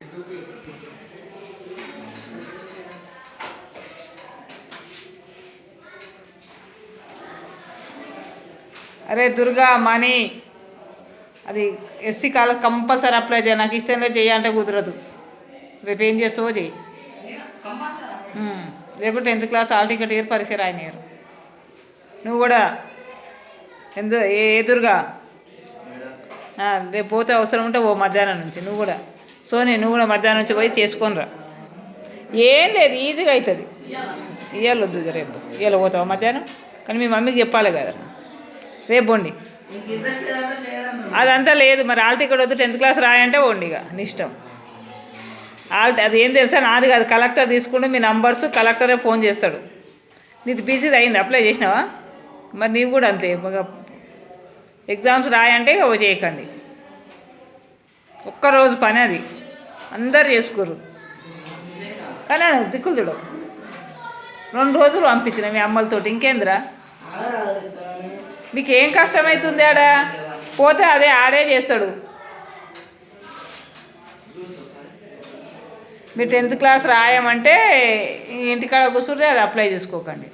అరే దుర్గా మనీ అది ఎస్సీ కాల కంపల్సరీ అప్లై చేయ, నాకు ఇష్టం లేదు చేయాలంటే కుదరదు. రేపు ఏం చేస్తావో చెయ్యి. రేపు 10th class hall ticket year పరీక్ష రాయనియరు. నువ్వు కూడా ఏ దుర్గా రేపు పోతే అవసరం ఉంటే ఓ మధ్యాహ్నం నుంచి నువ్వు కూడా నువ్వు కూడా మధ్యాహ్నం నుంచి పోయి చేసుకొని రా. ఏం లేదు, ఈజీగా అవుతుంది. ఇవాళ వద్దు, రేపు ఇవాళ పోతావా మధ్యాహ్నం? కానీ మీ మమ్మీకి చెప్పాలి కదా, రేపు పోండి. అదంతా లేదు మరి, హాల్ టికెట్ వద్దు 10th క్లాస్ రాయంటే పోండి, ఇక నీ ఇష్టం. అది ఏం తెలుసా, నాది కాదు, కలెక్టర్ తీసుకుంటే మీ నంబర్స్ కలెక్టరే ఫోన్ చేస్తాడు. నీది బీసీది అయింది, అప్లై చేసినావా? మరి నీవు కూడా అంతే, ఎగ్జామ్స్ రాయంటే ఇక చేయకండి. ఒక్కరోజు పని అది, అందరు చేసుకోరు. కానీ దిక్కులు చూడవు. 2 రోజులు పంపించిన మీ అమ్మలతోటి, ఇంకేందిరా మీకు ఏం కష్టమవుతుంది? ఆడ పోతే అదే ఆడే చేస్తాడు. మీరు 10th క్లాస్ రాయమంటే ఇంటికాడ కూర్చుంటే అది అప్లై చేసుకోకండి.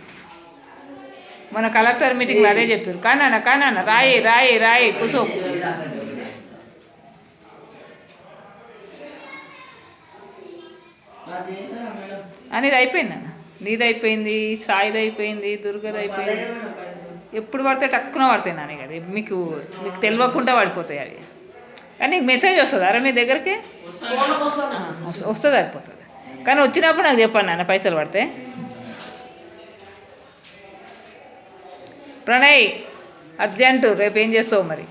మన కలెక్టర్ మీటింగ్లో అదే చెప్పారు. కానన్న రాయి రాయి రాయి కూర్చో. అనేది అయిపోయింది అన్న, నీది అయిపోయింది, సాయిది అయిపోయింది, దుర్గది అయిపోయింది. ఎప్పుడు పడితే టక్కున పడతాయి నాని, కదా మీకు తెలియకుండా పడిపోతాయి అవి. కానీ నీకు మెసేజ్ వస్తుంది, అరే మీ దగ్గరికి వస్తుంది, అయిపోతుంది. కానీ వచ్చినప్పుడు నాకు చెప్పండి నాన్న, పైసలు పడితే. ప్రణయ్ అర్జెంటు, రేపు ఏం చేస్తావు మరి?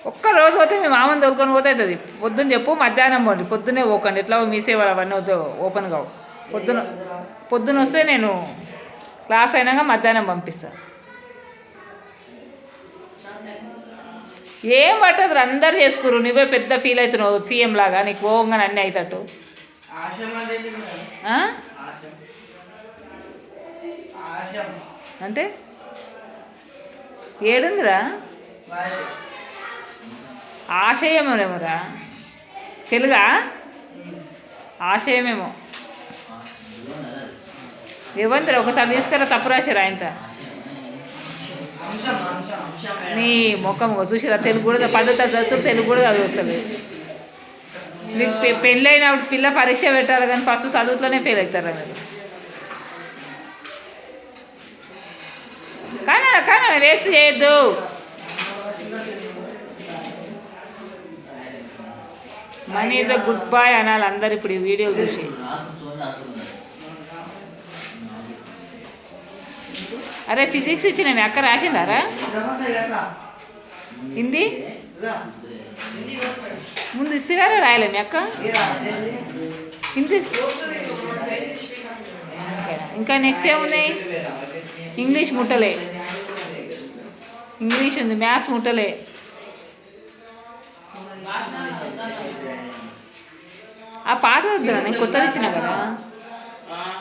ఒక్కరోజు పోతే మీ మామని తోలుకొని పోతే అవుతుంది. పొద్దున్న చెప్పు, మధ్యాహ్నం పోండి, పొద్దున్నే పోకండి. ఎట్లా మీ సేవలు అవన్నీ ఓపెన్ కావు. పొద్దున వస్తే నేను క్లాస్ అయినాక మధ్యాహ్నం పంపిస్తాను. ఏం పట్టదు, అందరు చేసుకురు. నువ్వే పెద్ద ఫీల్ అవుతున్నావు సీఎం లాగా, నీకు పోగానే అన్నీ అవుతాడు. అంటే ఏడుందిరా? ఆశయమేమోరా, తెలుగా ఆశయమేమో. ఏమంటారు ఒకసారి తీసుకురా, తప్పు రాశారు ఆయనతో. నీ మొక్కం చూసిరా, తెలుగు కూడా పద్ధతి చదువుతూ తెలుగు కూడా చదువుతుంది. మీకు పెళ్ళైనప్పుడు పిల్ల పరీక్ష పెట్టాలి, కానీ ఫస్ట్ చదువుతూనే ఫెయిల్ అవుతారా మీరు? కానీ వేస్ట్ చేయొద్దు. Money is a good boy అనాలి అందరు ఇప్పుడు ఈ వీడియోలు చూసి. అరే ఫిజిక్స్ ఇచ్చిన మీ అక్క రాసిందారా? హిందీ ముందు ఇస్తారా? రాయలే మీ అక్క హిందీ? ఇంకా నెక్స్ట్ ఏమున్నాయి? ఇంగ్లీష్ ముట్టలే, ఇంగ్లీష్ ఉంది, మ్యాథ్స్ ముట్టలే. ఆ పాత వద్దురా, నేను కొత్తది ఇచ్చిన కదా.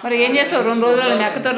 మరి ఏం చేస్తావు 2 రోజులు మీ అక్కతో